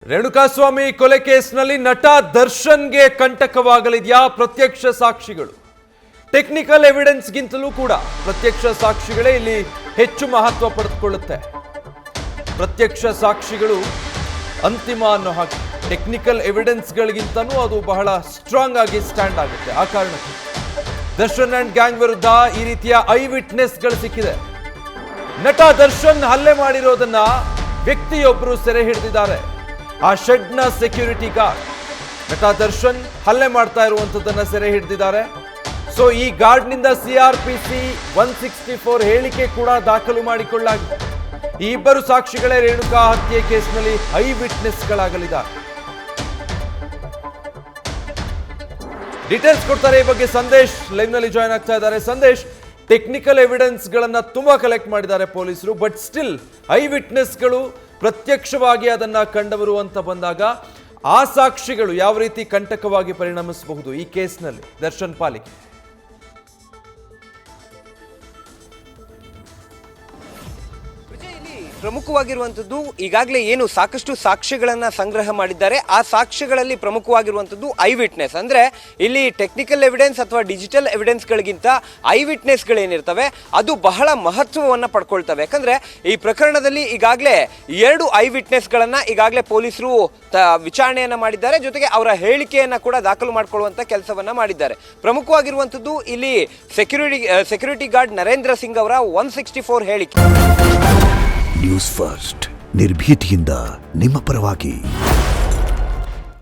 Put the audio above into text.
ರೇಣುಕಾಸ್ವಾಮಿ ಕೊಲೆ ಕೇಸ್ನಲ್ಲಿ ನಟ ದರ್ಶನ್ಗೆ ಕಂಟಕವಾಗಲಿದೆಯಾ? ಪ್ರತ್ಯಕ್ಷ ಸಾಕ್ಷಿಗಳು ಟೆಕ್ನಿಕಲ್ ಎವಿಡೆನ್ಸ್ಗಿಂತಲೂ ಕೂಡ ಪ್ರತ್ಯಕ್ಷ ಸಾಕ್ಷಿಗಳೇ ಇಲ್ಲಿ ಹೆಚ್ಚು ಮಹತ್ವ ಪಡೆದುಕೊಳ್ಳುತ್ತೆ. ಪ್ರತ್ಯಕ್ಷ ಸಾಕ್ಷಿಗಳು ಅಂತಿಮ ಅನ್ನೋ ಹಾಗೆ ಟೆಕ್ನಿಕಲ್ ಎವಿಡೆನ್ಸ್ಗಳಿಗಿಂತನೂ ಅದು ಬಹಳ ಸ್ಟ್ರಾಂಗ್ ಆಗಿ ಸ್ಟ್ಯಾಂಡ್ ಆಗುತ್ತೆ. ಆ ಕಾರಣಕ್ಕೆ ದರ್ಶನ್ ಅಂಡ್ ಗ್ಯಾಂಗ್ ವಿರುದ್ಧ ಈ ರೀತಿಯ ಐ ವಿಟ್ನೆಸ್ಗಳು ಸಿಕ್ಕಿದೆ. ನಟ ದರ್ಶನ್ ಹಲ್ಲೆ ಮಾಡಿರೋದನ್ನ ವ್ಯಕ್ತಿಯೊಬ್ಬರು ಸೆರೆ ಹಿಡಿದಿದ್ದಾರೆ. ಆ ಶೆಡ್ನ ಸೆಕ್ಯೂರಿಟಿ ಗಾರ್ಡ್ ನಟ ದರ್ಶನ್ ಹಲ್ಲೆ ಮಾಡ್ತಾ ಇರುವಂತದನ್ನ ಸೆರೆ ಹಿಡಿದಿದ್ದಾರೆ. ಸೊ ಈ ಗಾರ್ಡ್ನಿಂದ CRPC 164 ಹೇಳಿಕೆ ಕೂಡ ದಾಖಲು ಮಾಡಿಕೊಳ್ಳಲಾಗಿದೆ. ಈ ಇಬ್ಬರು ಸಾಕ್ಷಿಗಳೇ ರೇಣುಕಾ ಹತ್ಯೆ ಕೇಸ್ನಲ್ಲಿ ಐ ವಿಟ್ನೆಸ್ಗಳಾಗಲಿದ್ದಾರೆ. ಡೀಟೇಲ್ಸ್ ಕೊಡ್ತಾರೆ ಈ ಬಗ್ಗೆ ಸಂದೇಶ್ ಲೈವ್ ನಲ್ಲಿ ಜಾಯ್ನ್ ಆಗ್ತಾ ಇದ್ದಾರೆ. ಸಂದೇಶ್, ಟೆಕ್ನಿಕಲ್ ಎವಿಡೆನ್ಸ್ ಗಳನ್ನ ತುಂಬಾ ಕಲೆಕ್ಟ್ ಮಾಡಿದ್ದಾರೆ ಪೊಲೀಸರು, ಬಟ್ ಸ್ಟಿಲ್ ಐ ವಿಟ್ನೆಸ್ಗಳು ಪ್ರತ್ಯಕ್ಷವಾಗಿ ಅದನ್ನ ಕಂಡವರು ಅಂತ ಬಂದಾಗ ಆ ಸಾಕ್ಷಿಗಳು ಯಾವ ರೀತಿ ಕಂಟಕವಾಗಿ ಪರಿಣಮಿಸಬಹುದು ಈ ಕೇಸ್ನಲ್ಲಿ ದರ್ಶನ್ ಪಾಲಿಗೆ? ಪ್ರಮುಖವಾಗಿರುವಂಥದ್ದು ಈಗಾಗಲೇ ಏನು ಸಾಕಷ್ಟು ಸಾಕ್ಷ್ಯಗಳನ್ನ ಸಂಗ್ರಹ ಮಾಡಿದ್ದಾರೆ. ಆ ಸಾಕ್ಷ್ಯಗಳಲ್ಲಿ ಪ್ರಮುಖವಾಗಿರುವಂಥದ್ದು ಐ ವಿಟ್ನೆಸ್. ಅಂದ್ರೆ ಇಲ್ಲಿ ಟೆಕ್ನಿಕಲ್ ಎವಿಡೆನ್ಸ್ ಅಥವಾ ಡಿಜಿಟಲ್ ಎವಿಡೆನ್ಸ್ಗಳಿಗಿಂತ ಐ ವಿಟ್ನೆಸ್ಗಳೇನಿರ್ತವೆ ಅದು ಬಹಳ ಮಹತ್ವವನ್ನು ಪಡ್ಕೊಳ್ತವೆ. ಯಾಕಂದ್ರೆ ಈ ಪ್ರಕರಣದಲ್ಲಿ ಈಗಾಗಲೇ 2 ಐ ವಿಟ್ನೆಸ್ಗಳನ್ನ ಈಗಾಗಲೇ ಪೊಲೀಸರು ವಿಚಾರಣೆಯನ್ನ ಮಾಡಿದ್ದಾರೆ. ಜೊತೆಗೆ ಅವರ ಹೇಳಿಕೆಯನ್ನ ಕೂಡ ದಾಖಲು ಮಾಡಿಕೊಳ್ಳುವಂತ ಕೆಲಸವನ್ನ ಮಾಡಿದ್ದಾರೆ. ಪ್ರಮುಖವಾಗಿರುವಂಥದ್ದು ಇಲ್ಲಿ ಸೆಕ್ಯೂರಿಟಿ ಗಾರ್ಡ್ ನರೇಂದ್ರ ಸಿಂಗ್ ಅವರ 164 ಹೇಳಿಕೆ. ನ್ಯೂಸ್ ಫಸ್ಟ್ ನಿರ್ಭೀತಿಯಿಂದ ನಿಮ್ಮ ಪರವಾಗಿ.